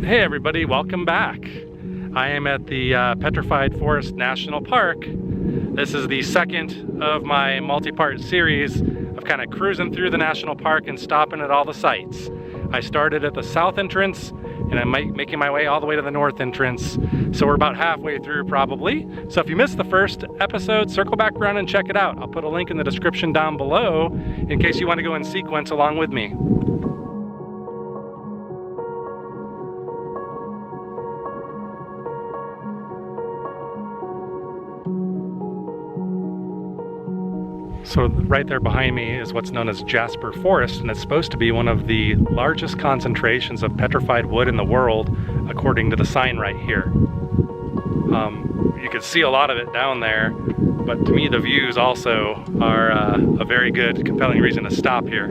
Hey everybody, welcome back. I am at the Petrified Forest National Park. This is the second of my multi-part series of kind of cruising through the national park and stopping at all the sites. I started at the south entrance and I'm making my way all the way to the north entrance. So we're about halfway through probably. So if you missed the first episode, circle back around and check it out. I'll put a link in the description down below in case you want to go in sequence along with me. So right there behind me is what's known as Jasper Forest, and it's supposed to be one of the largest concentrations of petrified wood in the world, according to the sign right here. You can see a lot of it down there, but to me the views also are a very good, compelling reason to stop here.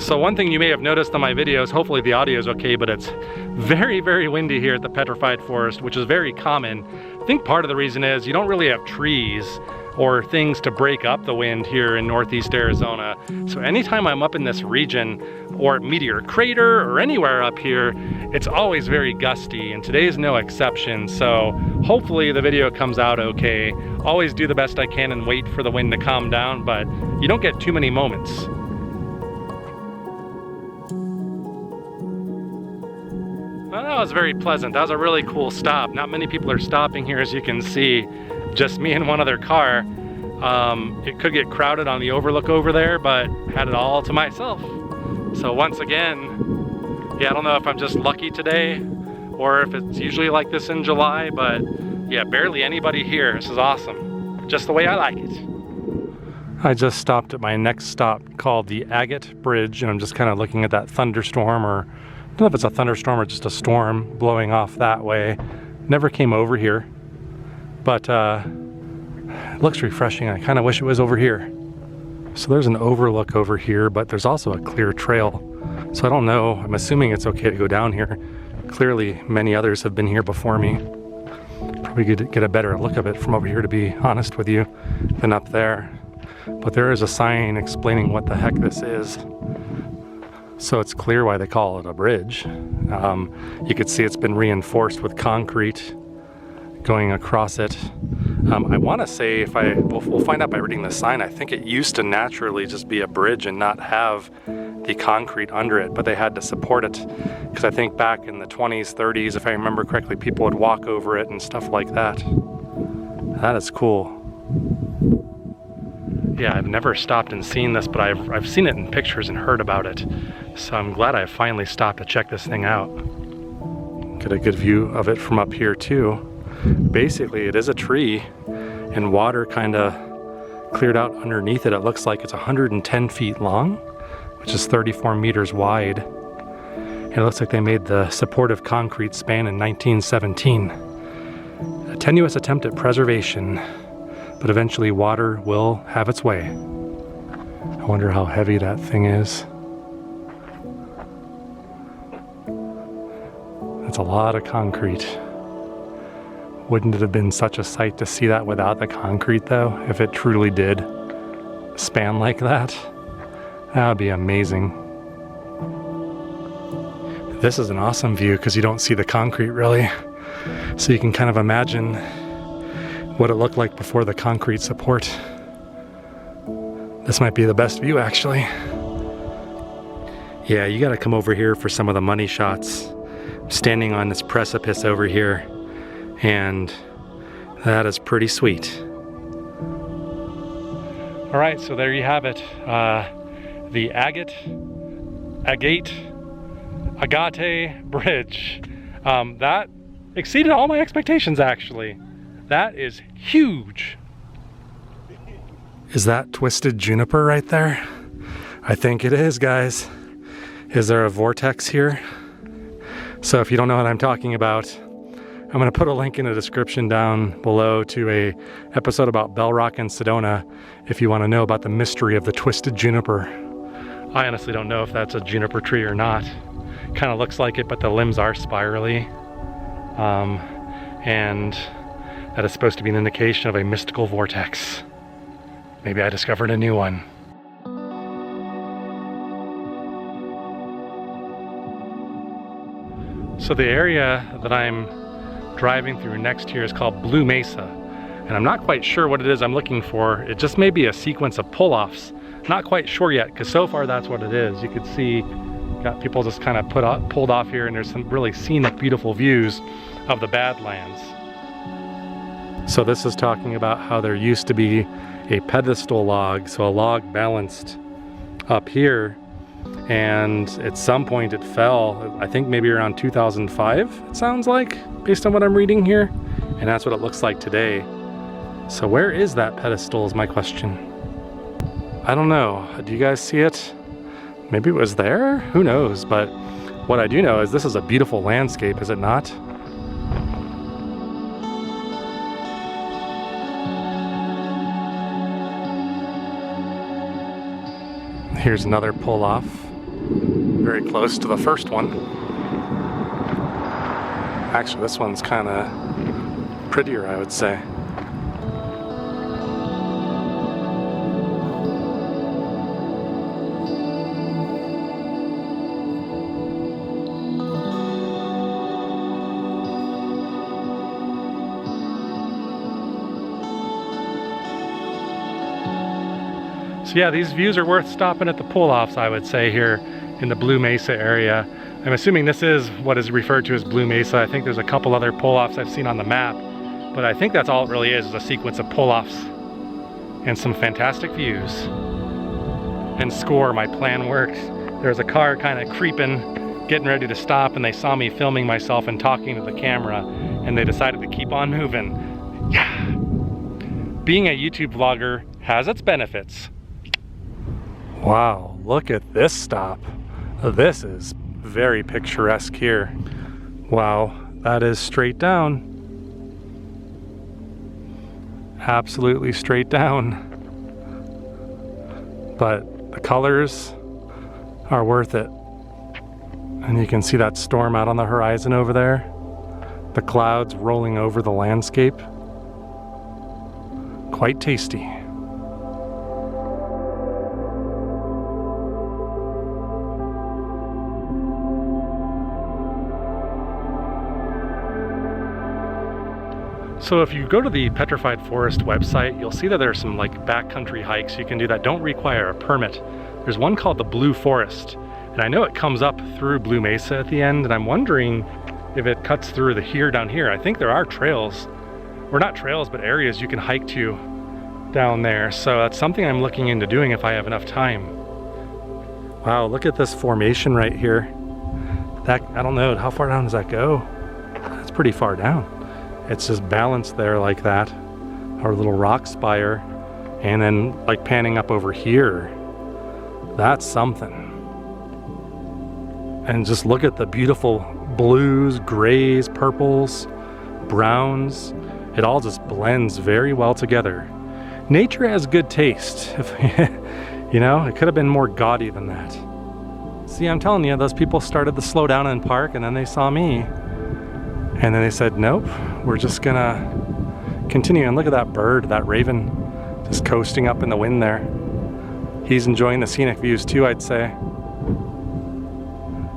So one thing you may have noticed on my videos, hopefully the audio is okay, but it's very, very windy here at the Petrified Forest, which is very common. I think part of the reason is you don't really have trees or things to break up the wind here in northeast Arizona. So anytime I'm up in this region or Meteor Crater or anywhere up here, it's always very gusty, and today's no exception. So hopefully the video comes out okay. Always do the best I can and wait for the wind to calm down, but you don't get too many moments. Well, that was very pleasant. That was a really cool stop. Not many people are stopping here, as you can see. Just me and one other car. It could get crowded on the overlook over there, but had it all to myself. So once again, yeah, I don't know if I'm just lucky today or if it's usually like this in July, but yeah, barely anybody here. This is awesome. Just the way I like it. I just stopped at my next stop called the Agate Bridge, and I'm just kind of looking at that thunderstorm, or I don't know if it's a thunderstorm or just a storm blowing off that way. Never came over here. But it looks refreshing. I kind of wish it was over here. So there's an overlook over here, but there's also a clear trail. So I don't know. I'm assuming it's okay to go down here. Clearly, many others have been here before me. Probably could get a better look of it from over here, to be honest with you, than up there. But there is a sign explaining what the heck this is. So it's clear why they call it a bridge. You could see it's been reinforced with concrete going across it. I want to say, we'll find out by reading the sign, I think it used to naturally just be a bridge and not have the concrete under it, but they had to support it, because I think back in the 20s, 30s, if I remember correctly, people would walk over it and stuff like that. That is cool. Yeah, I've never stopped and seen this, but I've seen it in pictures and heard about it. So I'm glad I finally stopped to check this thing out. Get a good view of it from up here too. Basically, it is a tree, and water kind of cleared out underneath it. It looks like it's 110 feet long, which is 34 meters wide. And it looks like they made the supportive concrete span in 1917. A tenuous attempt at preservation, but eventually water will have its way. I wonder how heavy that thing is. That's a lot of concrete. Wouldn't it have been such a sight to see that without the concrete though, if it truly did span like that? That would be amazing. This is an awesome view because you don't see the concrete really. So you can kind of imagine what it looked like before the concrete support. This might be the best view actually. Yeah, you gotta come over here for some of the money shots. I'm standing on this precipice over here, and that is pretty sweet. All right, so there you have it. The Agate Bridge. That exceeded all my expectations actually. That is huge. Is that twisted juniper right there? I think it is, guys. Is there a vortex here? So if you don't know what I'm talking about, I'm going to put a link in the description down below to a episode about Bell Rock and Sedona if you want to know about the mystery of the twisted juniper. I honestly don't know if that's a juniper tree or not. Kind of looks like it, but the limbs are spirally. And that is supposed to be an indication of a mystical vortex. Maybe I discovered a new one. So the area that I'm driving through next here is called Blue Mesa, and I'm not quite sure what it is I'm looking for. It just may be a sequence of pull-offs. Not quite sure yet, because so far that's what it is. You can see got people just kind of pulled off here, and there's some really scenic, beautiful views of the Badlands. So this is talking about how there used to be a pedestal log, so a log balanced up here, and at some point it fell, I think maybe around 2005, it sounds like, based on what I'm reading here, and that's what it looks like today. So where is that pedestal is my question. I don't know, do you guys see it? Maybe it was there? Who knows, but what I do know is this is a beautiful landscape, is it not? Here's another pull-off, very close to the first one. Actually, this one's kind of prettier, I would say. So yeah, these views are worth stopping at the pull-offs, I would say, here in the Blue Mesa area. I'm assuming this is what is referred to as Blue Mesa. I think there's a couple other pull-offs I've seen on the map, but I think that's all it really is a sequence of pull-offs and some fantastic views. And score, my plan worked. There was a car kind of creeping, getting ready to stop, and they saw me filming myself and talking to the camera, and they decided to keep on moving. Yeah! Being a YouTube vlogger has its benefits. Wow, look at this stop. This is very picturesque here. Wow, that is straight down. Absolutely straight down. But the colors are worth it. And you can see that storm out on the horizon over there. The clouds rolling over the landscape. Quite tasty. So if you go to the Petrified Forest website, you'll see that there's some like backcountry hikes you can do that don't require a permit. There's one called the Blue Forest, and I know it comes up through Blue Mesa at the end, and I'm wondering if it cuts through down here. I think there are trails, or not trails, but areas you can hike to down there. So that's something I'm looking into doing if I have enough time. Wow, look at this formation right here. That, I don't know, how far down does that go? That's pretty far down. It's just balanced there like that, our little rock spire, and then like panning up over here. That's something. And just look at the beautiful blues, grays, purples, browns. It all just blends very well together. Nature has good taste. You know, it could have been more gaudy than that. See, I'm telling you, those people started to slow down and park, and then they saw me. And then they said, nope, we're just gonna continue. And look at that bird, that raven, just coasting up in the wind there. He's enjoying the scenic views too, I'd say.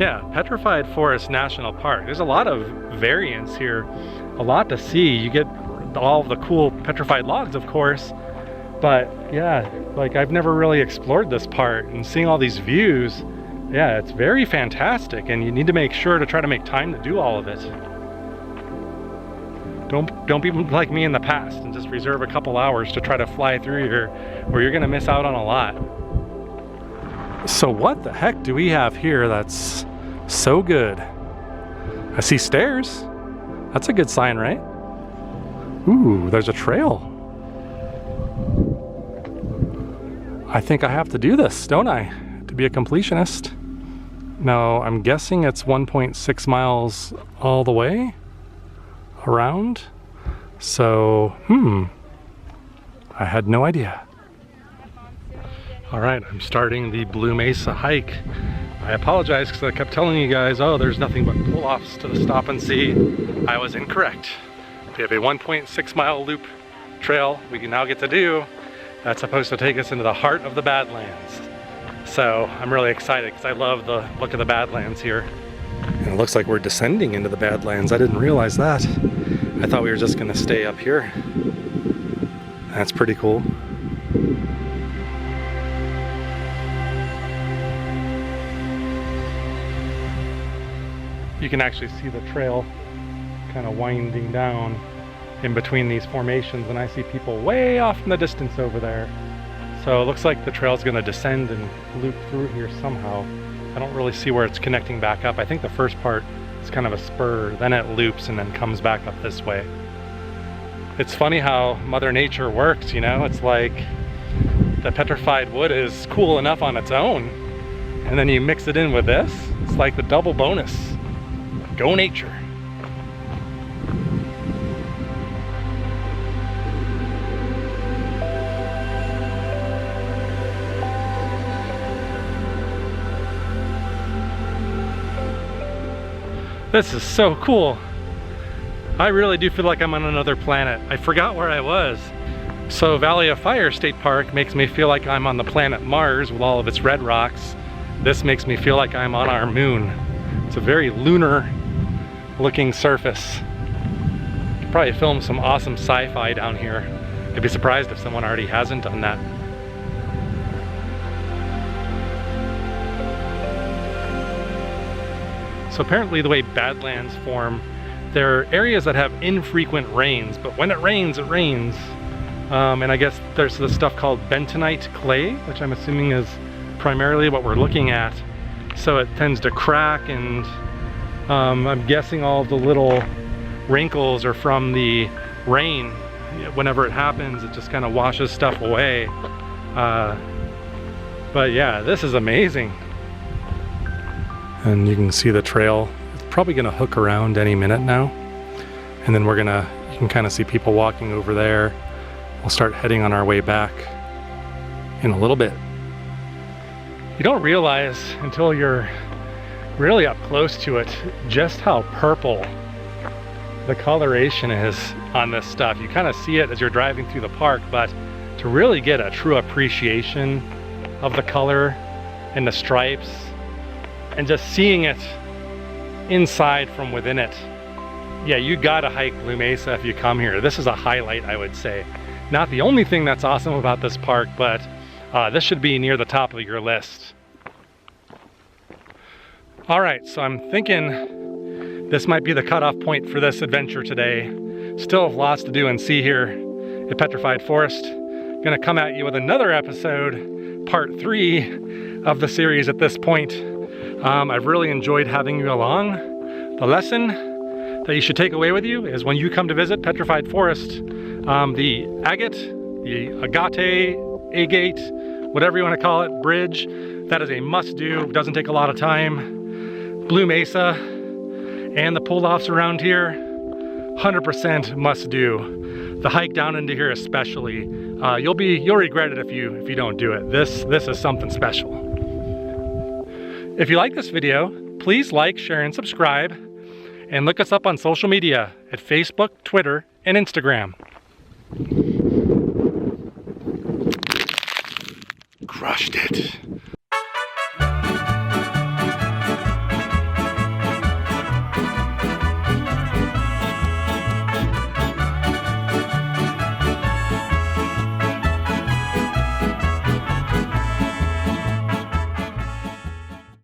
Yeah, Petrified Forest National Park. There's a lot of variance here, a lot to see. You get all of the cool petrified logs, of course, but yeah, like I've never really explored this part, and seeing all these views, yeah, it's very fantastic, and you need to make sure to try to make time to do all of it. Don't be like me in the past and just reserve a couple hours to try to fly through here, or you're gonna miss out on a lot. So what the heck do we have here that's so good? I see stairs. That's a good sign, right? Ooh, there's a trail. I think I have to do this, don't I? To be a completionist. Now, I'm guessing it's 1.6 miles all the way around. So, I had no idea. All right, I'm starting the Blue Mesa hike. I apologize because I kept telling you guys, oh, there's nothing but pull-offs to the stop and see. I was incorrect. We have a 1.6 mile loop trail we can now get to do. That's supposed to take us into the heart of the Badlands. So I'm really excited because I love the look of the Badlands here. And it looks like we're descending into the Badlands. I didn't realize that. I thought we were just gonna stay up here. That's pretty cool. You can actually see the trail kind of winding down in between these formations, and I see people way off in the distance over there. So it looks like the trail's gonna descend and loop through here somehow. I don't really see where it's connecting back up. I think the first part is kind of a spur, then it loops and then comes back up this way. It's funny how Mother Nature works, you know? It's like the petrified wood is cool enough on its own, and then you mix it in with this, it's like the double bonus. Go nature. This is so cool. I really do feel like I'm on another planet. I forgot where I was. So Valley of Fire State Park makes me feel like I'm on the planet Mars with all of its red rocks. This makes me feel like I'm on our moon. It's a very lunar looking surface. Could probably film some awesome sci-fi down here. I'd be surprised if someone already hasn't done that. So apparently the way Badlands form, there are areas that have infrequent rains, but when it rains, it rains. And I guess there's this stuff called bentonite clay, which I'm assuming is primarily what we're looking at. So it tends to crack, and I'm guessing all the little wrinkles are from the rain. Whenever it happens, it just kind of washes stuff away. But yeah, this is amazing. And you can see the trail. It's probably gonna hook around any minute now. And then you can kind of see people walking over there. We'll start heading on our way back in a little bit. You don't realize until you're really up close to it just how purple the coloration is on this stuff. You kind of see it as you're driving through the park, but to really get a true appreciation of the color and the stripes and just seeing it inside from within it, yeah, you gotta hike Blue Mesa if you come here. This is a highlight, I would say. Not the only thing that's awesome about this park, but this should be near the top of your list. All right, so I'm thinking this might be the cutoff point for this adventure today. Still have lots to do and see here at Petrified Forest. Gonna come at you with another episode, part 3 of the series at this point. I've really enjoyed having you along. The lesson that you should take away with you is when you come to visit Petrified Forest, the Agate, whatever you want to call it, bridge, that is a must-do. It doesn't take a lot of time. Blue Mesa and the pull-offs around here, 100% must-do. The hike down into here especially, you'll regret it if you don't do it. This is something special. If you like this video, please like, share, and subscribe, and look us up on social media at Facebook, Twitter, and Instagram. Crushed it.